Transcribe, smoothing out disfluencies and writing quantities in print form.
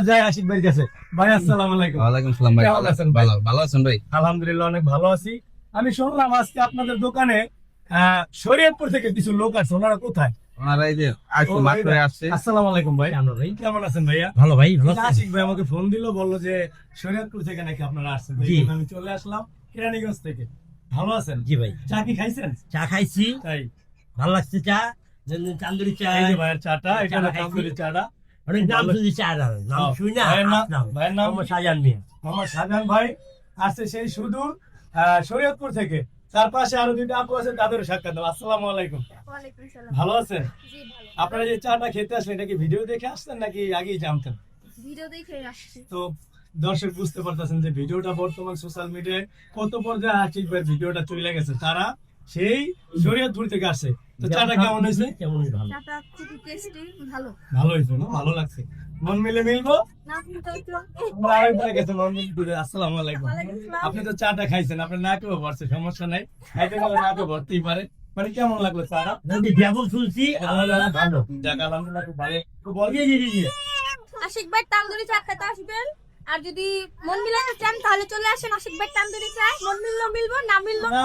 যাই আশিক ভাইয়ের কাছে। ভাই আসসালামু আলাইকুম। ওয়ালাইকুম সালাম ভাই। কেমন আছেন ভাই? ভালো আছেন ভাই? আলহামদুলিল্লাহ অনেক ভালো আছি। আমি শুনলাম আজকে আপনাদের দোকানে শরীয়তপুর থেকে কিছু লোক আছে, ওনারা কোথায়? ওনারা এই যে আজকে মাত্র আসছে। আসসালামু আলাইকুম ভাই। ভাই কেমন আছেন ভাইয়া? ভালো ভাই, ভালো আছেন? আশিক ভাই আমাকে ফোন দিল, বললো যে শরীয়তপুর থেকে নাকি আপনারা আসছেন। জি। আমি চলে আসলাম কেরানীগঞ্জ থেকে। ভালো আছেন? জি ভাই, চা কি খাইছেন? চা খাইছি, তাই ভালো লাগছে চা। চান্দুরি চা, এই যে ভাইয়ের চাটা, এটা হলো খাইছি। তান্দুরি চাটা। অনেক নাম শুনছি চা, নাম শুনি না। ভাইয়ের নাম? নাম ভাইয়ের নাম? মোহাম্মদ শাহজাহান মিয়া। মোহাম্মদ শাহজাহান ভাই আসছে সেই সুদূর শরীয়তপুর থেকে। তার পাশে আরো দুইটা আপু আছে, তাদের সাক্ষাৎ দাও। আসসালামু আলাইকুম। ওয়ালাইকুম সালাম। ভালো আছেন? জি ভালো। আপনারা যে চাটা খেতে আসলেন, এটা কি ভিডিও দেখে আসছেন নাকি আগেই জানতেন? ভিডিও দেখে আসছি। তো দর্শক বুঝতে পারতেছেন যে ভিডিওটা বর্তমান সোশ্যাল মিডিয়ায় কত পর্যায়ে আশিক ভাই ভিডিওটা চলে গেছে। তারা সেই শরীয়তপুর থেকে আসে। তো চাটা কেমন হয়েছে? কেমন ভালো। চাটা খুবই টেস্টি, ভালো। ভালো হয়েছে না? ভালো লাগছে। মন মিলে মিলবো। না কিন্তু একটু আমরা আরেকবার গেছে মন মিলে ঘুরে। আসসালামু আলাইকুম। ওয়ালাইকুম আসসালাম। আপনি তো চাটা খাইছেন, আপনার নাকেও ভরছে, সমস্যা নাই। খাইতে গেলে নাকেও ভরতেই পারে। মানে কেমন লাগলো চাটা? যদি ব্যাপক শুনছি, আলহামদুলিল্লাহ ভালো। যাক আলহামদুলিল্লাহ খুব ভালো। তো বল। জি, জি, জি, জি। আশিক ভাই তান্দুরি চা খেতে আসবেন। আর যদি মন মিলাতে চান তাহলে চলে আসেন আশিক ভাই তান্দুরি চা। মন মিললো মিলবো, না মিললো না,